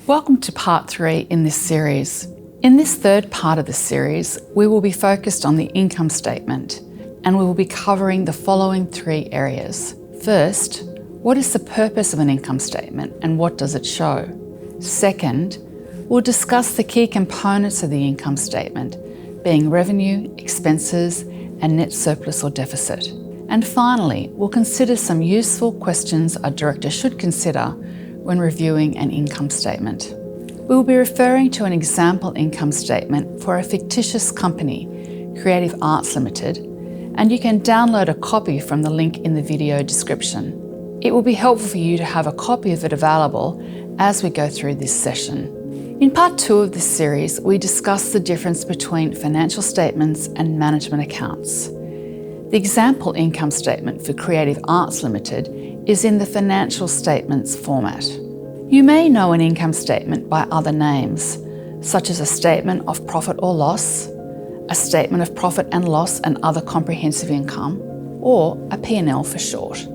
Welcome to part 3 in this series. In this third part of the series, we will be focused on the income statement, and we will be covering the following 3 areas. First, what is the purpose of an income statement and what does it show? Second, we'll discuss the key components of the income statement, being revenue, expenses, and net surplus or deficit. And finally, we'll consider some useful questions a director should consider when reviewing an income statement. We will be referring to an example income statement for a fictitious company, Creative Arts Limited, and you can download a copy from the link in the video description. It will be helpful for you to have a copy of it available as we go through this session. In part 2 of this series, we discuss the difference between financial statements and management accounts. The example income statement for Creative Arts Limited is in the financial statements format. You may know an income statement by other names, such as a statement of profit or loss, a statement of profit and loss and other comprehensive income, or a P&L for short.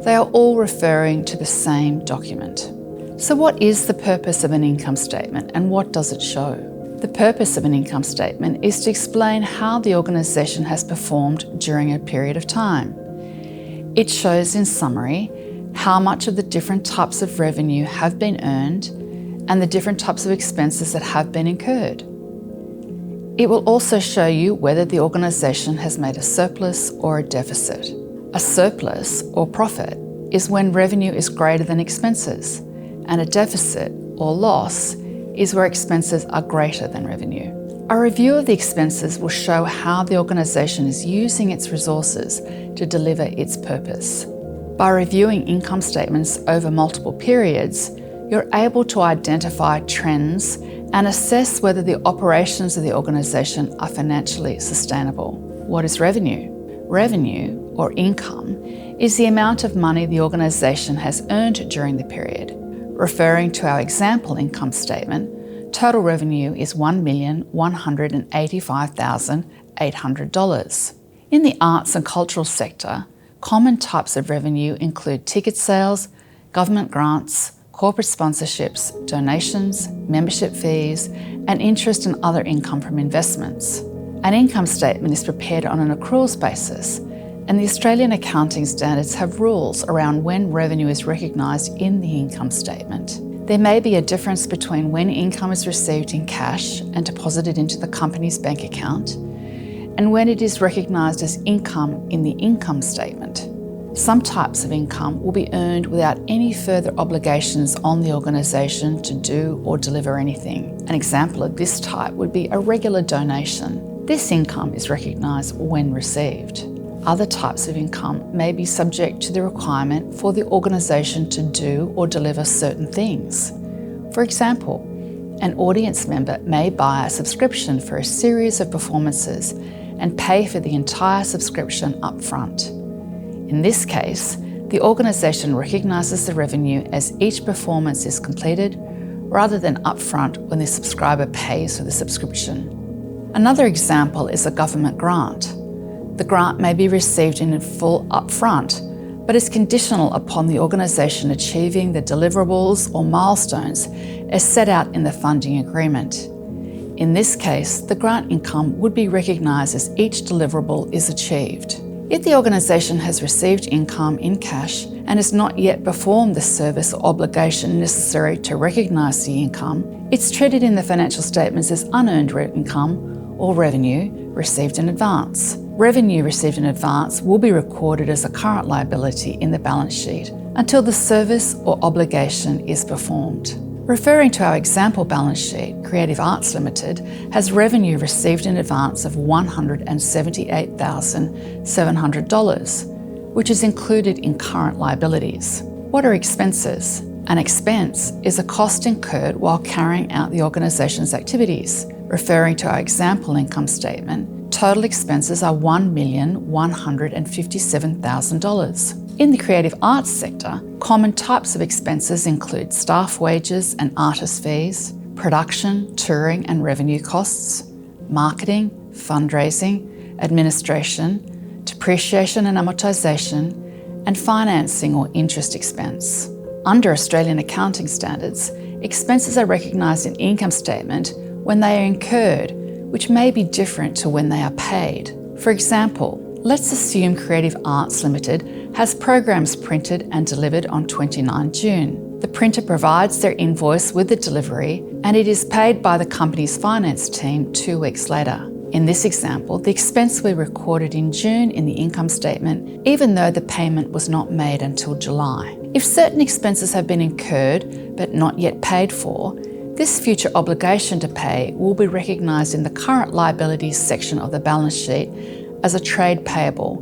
They are all referring to the same document. So what is the purpose of an income statement and what does it show? The purpose of an income statement is to explain how the organisation has performed during a period of time. It shows in summary how much of the different types of revenue have been earned and the different types of expenses that have been incurred. It will also show you whether the organisation has made a surplus or a deficit. A surplus or profit is when revenue is greater than expenses, and a deficit or loss is where expenses are greater than revenue. A review of the expenses will show how the organisation is using its resources to deliver its purpose. By reviewing income statements over multiple periods, you're able to identify trends and assess whether the operations of the organisation are financially sustainable. What is revenue? Revenue, or income, is the amount of money the organisation has earned during the period. Referring to our example income statement, total revenue is $1,185,800. In the arts and cultural sector, common types of revenue include ticket sales, government grants, corporate sponsorships, donations, membership fees, and interest and other income from investments. An income statement is prepared on an accruals basis, and the Australian accounting standards have rules around when revenue is recognised in the income statement. There may be a difference between when income is received in cash and deposited into the company's bank account, and when it is recognised as income in the income statement. Some types of income will be earned without any further obligations on the organisation to do or deliver anything. An example of this type would be a regular donation. This income is recognised when received. Other types of income may be subject to the requirement for the organisation to do or deliver certain things. For example, an audience member may buy a subscription for a series of performances and pay for the entire subscription up front. In this case, the organisation recognises the revenue as each performance is completed, rather than upfront when the subscriber pays for the subscription. Another example is a government grant. The grant may be received in full upfront, but is conditional upon the organisation achieving the deliverables or milestones as set out in the funding agreement. In this case, the grant income would be recognised as each deliverable is achieved. If the organisation has received income in cash and has not yet performed the service or obligation necessary to recognise the income, it's treated in the financial statements as unearned income or revenue received in advance. Revenue received in advance will be recorded as a current liability in the balance sheet until the service or obligation is performed. Referring to our example balance sheet, Creative Arts Limited has revenue received in advance of $178,700, which is included in current liabilities. What are expenses? An expense is a cost incurred while carrying out the organisation's activities. Referring to our example income statement, total expenses are $1,157,000. In the creative arts sector, common types of expenses include staff wages and artist fees, production, touring and revenue costs, marketing, fundraising, administration, depreciation and amortisation, and financing or interest expense. Under Australian accounting standards, expenses are recognised in income statement when they are incurred, which may be different to when they are paid. For example, let's assume Creative Arts Limited has programs printed and delivered on 29 June. The printer provides their invoice with the delivery and it is paid by the company's finance team 2 weeks later. In this example, the expense will be recorded in June in the income statement, even though the payment was not made until July. If certain expenses have been incurred but not yet paid for, this future obligation to pay will be recognised in the current liabilities section of the balance sheet as a trade payable,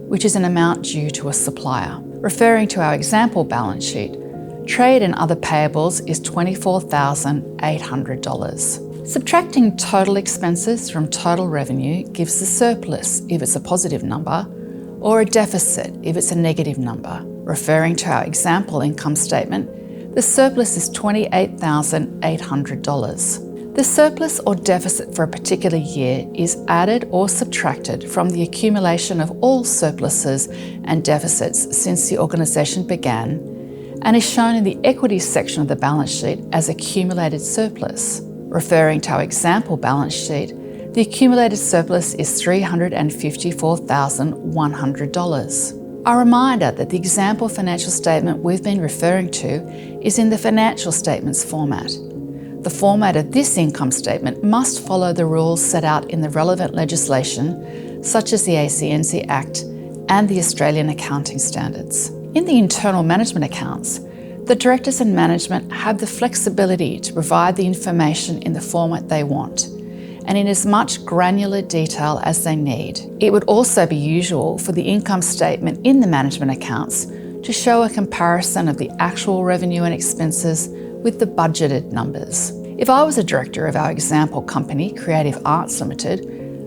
which is an amount due to a supplier. Referring to our example balance sheet, trade and other payables is $24,800. Subtracting total expenses from total revenue gives the surplus if it's a positive number, or a deficit if it's a negative number. Referring to our example income statement, the surplus is $28,800. The surplus or deficit for a particular year is added or subtracted from the accumulation of all surpluses and deficits since the organisation began and is shown in the equities section of the balance sheet as accumulated surplus. Referring to our example balance sheet, the accumulated surplus is $354,100. A reminder that the example financial statement we've been referring to is in the financial statements format. The format of this income statement must follow the rules set out in the relevant legislation, such as the ACNC Act and the Australian Accounting Standards. In the internal management accounts, the directors and management have the flexibility to provide the information in the format they want and in as much granular detail as they need. It would also be usual for the income statement in the management accounts to show a comparison of the actual revenue and expenses with the budgeted numbers. If I was a director of our example company, Creative Arts Limited,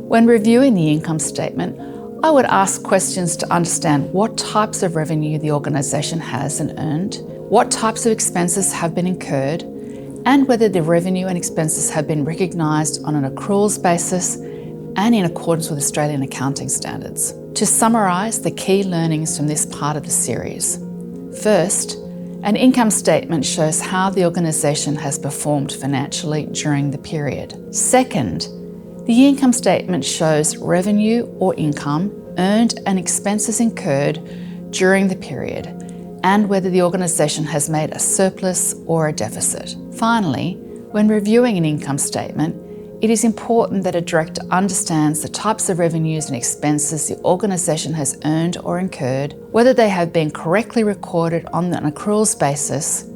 when reviewing the income statement, I would ask questions to understand what types of revenue the organisation has and earned, what types of expenses have been incurred, and whether the revenue and expenses have been recognised on an accruals basis and in accordance with Australian accounting standards. To summarise the key learnings from this part of the series. First, an income statement shows how the organisation has performed financially during the period. Second, the income statement shows revenue or income earned and expenses incurred during the period, and whether the organisation has made a surplus or a deficit. Finally, when reviewing an income statement, it is important that a director understands the types of revenues and expenses the organisation has earned or incurred, whether they have been correctly recorded on an accruals basis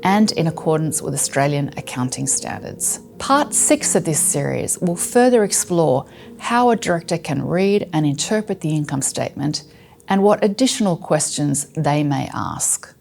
and in accordance with Australian accounting standards. Part 6 of this series will further explore how a director can read and interpret the income statement and what additional questions they may ask.